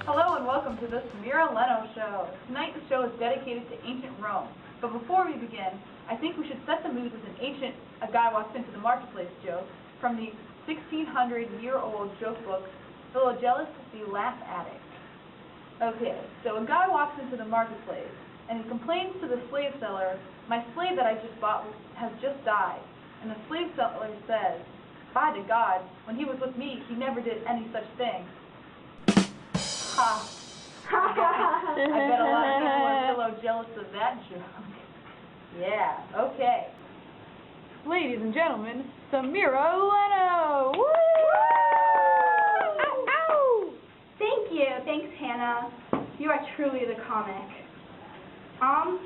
Hello and welcome to the Leno Show. Tonight the show is dedicated to ancient Rome. But before we begin, I think we should set the mood with a guy walks into the marketplace joke from the 1600-year-old joke book, Philogellus the Laugh Addict. Okay, so a guy walks into the marketplace and he complains to the slave seller, "My slave that I just bought has just died." And the slave seller says, "By to God, when he was with me, he never did any such thing." Ha! I bet a lot of people are still jealous of that joke. Yeah, okay. Ladies and gentlemen, Samira Leno! Woo! Ow, ow! Thank you. Thanks, Hannah. You are truly the comic.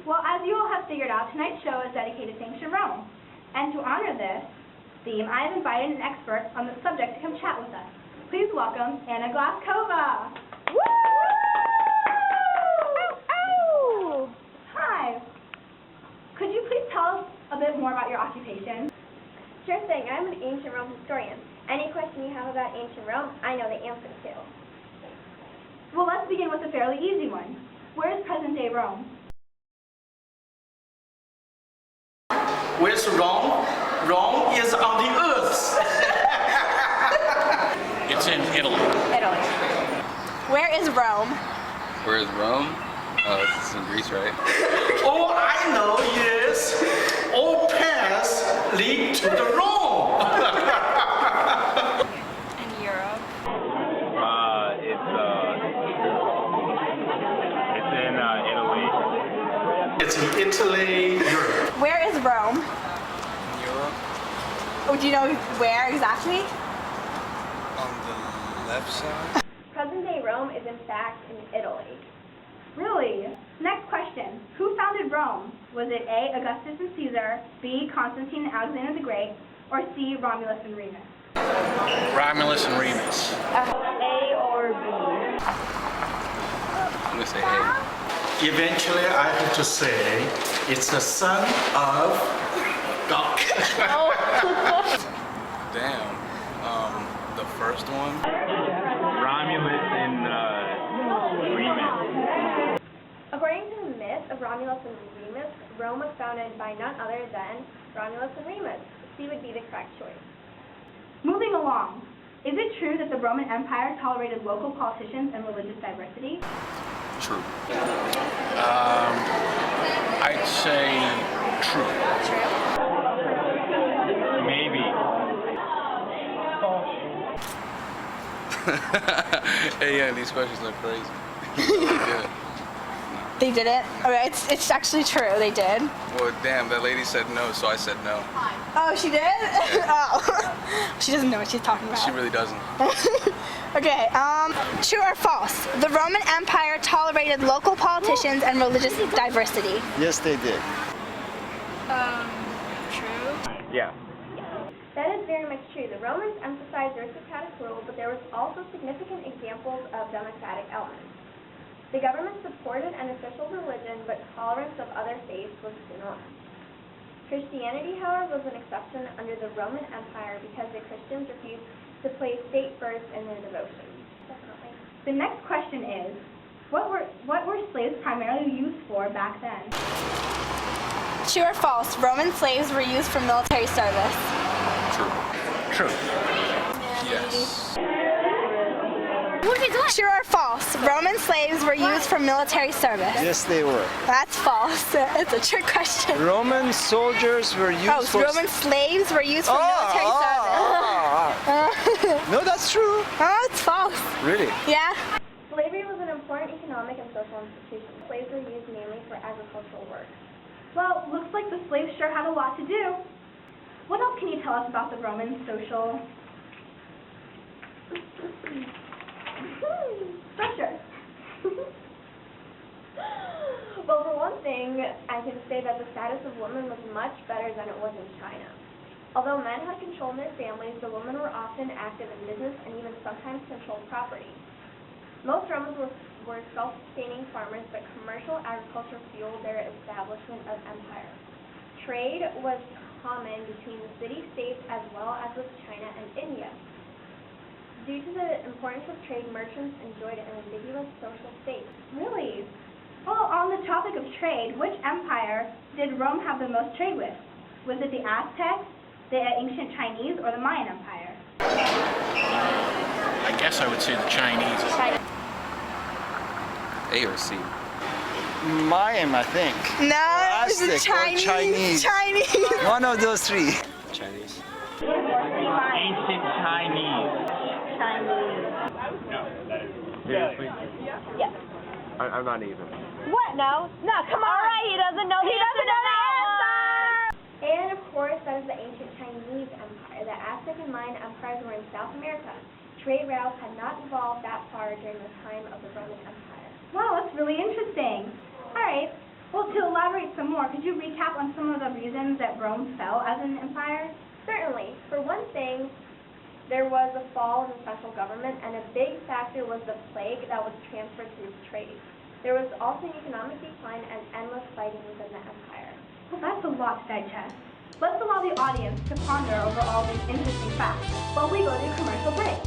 Well, as you all have figured out, tonight's show is dedicated to ancient Rome. And to honor this theme, I have invited an expert on the subject to come chat with us. Please welcome Anna Glaskova. Woo! Ow! Hi. Could you please tell us a bit more about your occupation? Sure thing. I'm an ancient Rome historian. Any question you have about ancient Rome, I know the answer to. Well, let's begin with a fairly easy one. Where is present-day Rome? Where's Rome? Rome is on the earth. It's in Italy. Italy. Where is Rome? Where is Rome? It's in Greece, right? All I know is all paths lead to the Rome. In Europe. It's in Italy, Europe. Where is Rome? Europe. Oh, do you know where exactly? On the left side. Present-day Rome is in fact in Italy. Really? Next question. Who founded Rome? Was it A, Augustus and Caesar, B, Constantine and Alexander the Great, or C, Romulus and Remus? Romulus and Remus. A or B? I'm gonna say A. Eventually, I have to say it's the son of God. Damn. The first one. Romulus and Remus. According to the myth of Romulus and Remus, Rome was founded by none other than Romulus and Remus. C would be the correct choice. Moving along. Is it true that the Roman Empire tolerated local politicians and religious diversity? True. I'd say true. Maybe. Hey, yeah, these questions are crazy. Yeah. They didn't? Okay, it's actually true. They did. Well, damn, that lady said no, so I said no. Oh, she did? Oh. She doesn't know what she's talking about. She really doesn't. Okay, true or false? The Roman Empire tolerated local politicians and religious diversity. Yes, they did. True. Yeah. That is very much true. The Romans emphasized aristocratic rule, but there was also significant examples of democratic elements. The government supported an official religion, but tolerance of other faiths was the norm. Christianity, however, was an exception under the Roman Empire because the Christians refused to place state first in their devotions. Definitely. The next question is, what were slaves primarily used for back then? True or false? Roman slaves were used for military service. True. Yes. True or false? Roman slaves were used for military service. Yes, they were. That's false. It's a trick question. Roman soldiers were used Oh, for... Roman slaves were used for military service. No, that's true. Oh, it's false. Really? Yeah? Slavery was an important economic and social institution. Slaves were used mainly for agricultural work. Well, looks like the slaves sure had a lot to do. What else can you tell us about the Roman social... structure? Well, for one thing, I can say that the status of women was much better than it was in China. Although men had control in their families, the women were often active in business and even sometimes controlled property. Most Romans were self-sustaining farmers, but commercial agriculture fueled their establishment of empire. Trade was common between the city-states as well as with China and India. Due to the importance of trade, merchants enjoyed an ambiguous social state. Really? Well, on the topic of trade, which empire did Rome have the most trade with? Was it the Aztecs, the ancient Chinese, or the Mayan Empire? I guess I would say the Chinese. A or C. Mayan, I think. No, it's the Aztec or Chinese. Chinese. One of those three. Chinese. Ancient Chinese. Seriously? I'm not even. What? No, come on. All right, he doesn't know the answer to that one. And of course, that is the ancient Chinese Empire. The Aztec and Mayan empires were in South America. Trade routes had not evolved that far during the time of the Roman Empire. Wow, that's really interesting. All right. Well, to elaborate some more, could you recap on some of the reasons that Rome fell as an empire? Certainly. For one thing, there was a fall in the central government, and a big factor was the plague that was transferred through trade. There was also economic decline and endless fighting within the empire. Well, that's a lot to digest. Let's allow the audience to ponder over all these interesting facts while we go to a commercial break.